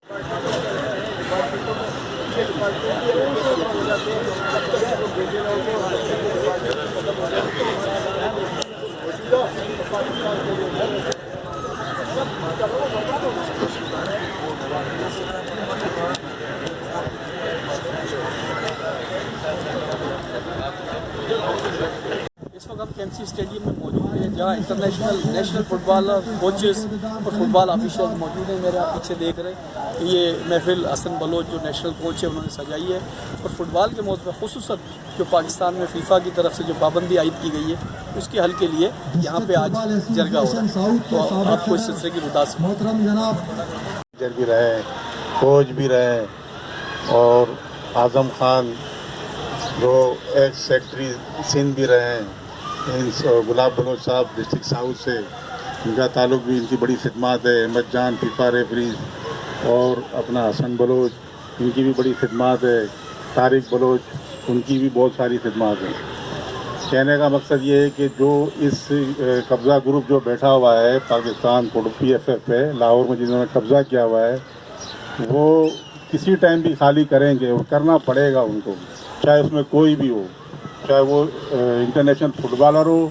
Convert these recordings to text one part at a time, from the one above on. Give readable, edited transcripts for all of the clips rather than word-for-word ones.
اس وقت ہم KMC stadium میں موجود ہیں جہاں انٹرنیشنل نیشنل فٹ بال کوچز اور فٹ بال آفیشیل موجود ہیں. میرے آپ پیچھے دیکھ رہے ہیں کہ یہ محفل حسن بلوچ جو نیشنل کوچ ہے انہوں نے سجائی ہے اور فٹ بال کے موضوع میں خصوصاً جو پاکستان میں فیفا کی طرف سے جو پابندی عائد کی گئی ہے اس کے حل کے لیے یہاں پہ آج جرگہ ہو رہا ہے. تو آپ کو اس سلسلے کی متاثر بھی رہے کوچ بھی رہے اور اعظم خان جو ایکس سیکٹری سندھ بھی رہے ہیں, گلاب بلوچ صاحب ڈسٹرکٹ ساؤتھ سے, ان کا تعلق بھی, ان کی بڑی خدمات ہے. احمد جان فیفا ریفریز اور اپنا حسن بلوچ, ان کی بھی بڑی خدمات ہے. طارق بلوچ, ان کی بھی بہت ساری خدمات ہیں. کہنے کا مقصد یہ ہے کہ جو اس قبضہ گروپ جو بیٹھا ہوا ہے پاکستان PFF پہ لاہور میں, جنہوں نے قبضہ کیا ہوا ہے, وہ کسی ٹائم بھی خالی کریں گے اور کرنا پڑے گا ان کو, چاہے اس میں کوئی بھی ہو, چاہے وہ انٹرنیشنل فٹ بالر ہو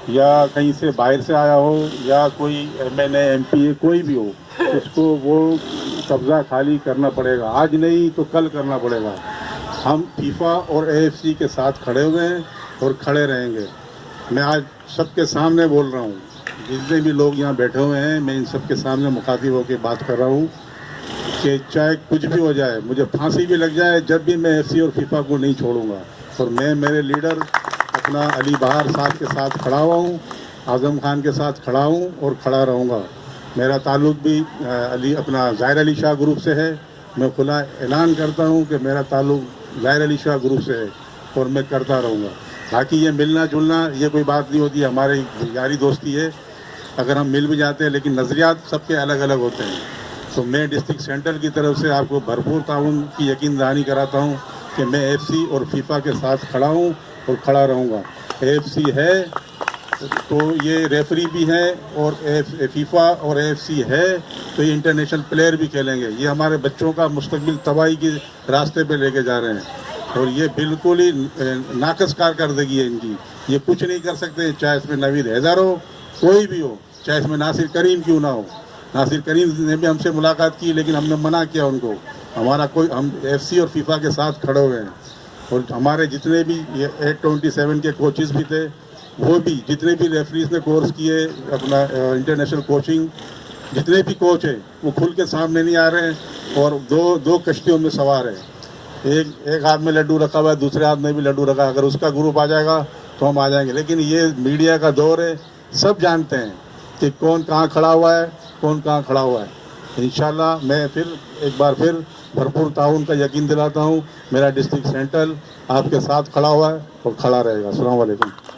یا کہیں سے باہر سے آیا ہو یا کوئی MNA MP کوئی بھی ہو, اس کو وہ قبضہ خالی کرنا پڑے گا. آج نہیں تو کل کرنا پڑے گا. ہم فیفا اور AFC کے ساتھ کھڑے ہوئے ہیں اور کھڑے رہیں گے. میں آج سب کے سامنے بول رہا ہوں, جتنے بھی لوگ یہاں بیٹھے ہوئے ہیں میں ان سب کے سامنے مخاطب ہو کے بات کر رہا ہوں کہ چاہے کچھ بھی ہو جائے, مجھے پھانسی بھی لگ جائے, جب بھی میں AFC اور فیفا کو نہیں چھوڑوں گا. اور میں میرے لیڈر اپنا علی بہار صاحب کے ساتھ کھڑا ہوا ہوں, اعظم خان کے ساتھ کھڑا ہوں اور کھڑا رہوں گا. میرا تعلق بھی اپنا ظاہر علی شاہ گروپ سے ہے. میں کھلا اعلان کرتا ہوں کہ میرا تعلق ظاہر علی شاہ گروپ سے ہے اور میں کرتا رہوں گا. باقی یہ ملنا جلنا یہ کوئی بات نہیں ہوتی, ہماری یاری دوستی ہے. اگر ہم مل بھی جاتے ہیں لیکن نظریات سب کے الگ الگ ہوتے ہیں. تو میں ڈسٹرکٹ سینٹر کی طرف سے آپ کو بھرپور تعاون کی یقین دہانی کراتا ہوں کہ میں AFC اور فیفا کے ساتھ کھڑا ہوں اور کھڑا رہوں گا. AFC ہے تو یہ ریفری بھی ہیں, اور فیفا اور AFC ہے تو یہ انٹرنیشنل پلیئر بھی کھیلیں گے. یہ ہمارے بچوں کا مستقبل تباہی کے راستے پہ لے کے جا رہے ہیں اور یہ بالکل ہی ناقص کارکردگی ہے ان کی. یہ کچھ نہیں کر سکتے, چاہے اس میں نوید حیدر ہو, کوئی بھی ہو, چاہے اس میں ناصر کریم کیوں نہ ہو. ناصر کریم نے بھی ہم سے ملاقات کی لیکن ہم نے منع کیا ان کو. ہمارا کوئی, ہم AFC اور فیفا کے ساتھ کھڑے ہوئے ہیں. اور ہمارے جتنے بھی 827 کے کوچز بھی تھے, وہ بھی جتنے بھی ریفریز نے کورس کیے اپنا انٹرنیشنل کوچنگ, جتنے بھی کوچ ہیں وہ کھل کے سامنے نہیں آ رہے ہیں اور دو کشتیوں میں سوار ہیں. ایک ہاتھ میں لڈو رکھا ہوا ہے, دوسرے ہاتھ میں بھی لڈو رکھا ہے. اگر اس کا گروپ آ جائے گا تو ہم آ جائیں گے. لیکن یہ میڈیا کا دور ہے, سب جانتے ہیں کہ کون کہاں کھڑا ہوا ہے, کون کہاں کھڑا ہوا ہے. انشاءاللہ میں پھر ایک بار پھر بھرپور تعاون کا یقین دلاتا ہوں. میرا ڈسٹرکٹ سینٹر آپ کے ساتھ کھڑا ہوا ہے اور کھڑا رہے گا. السلام علیکم.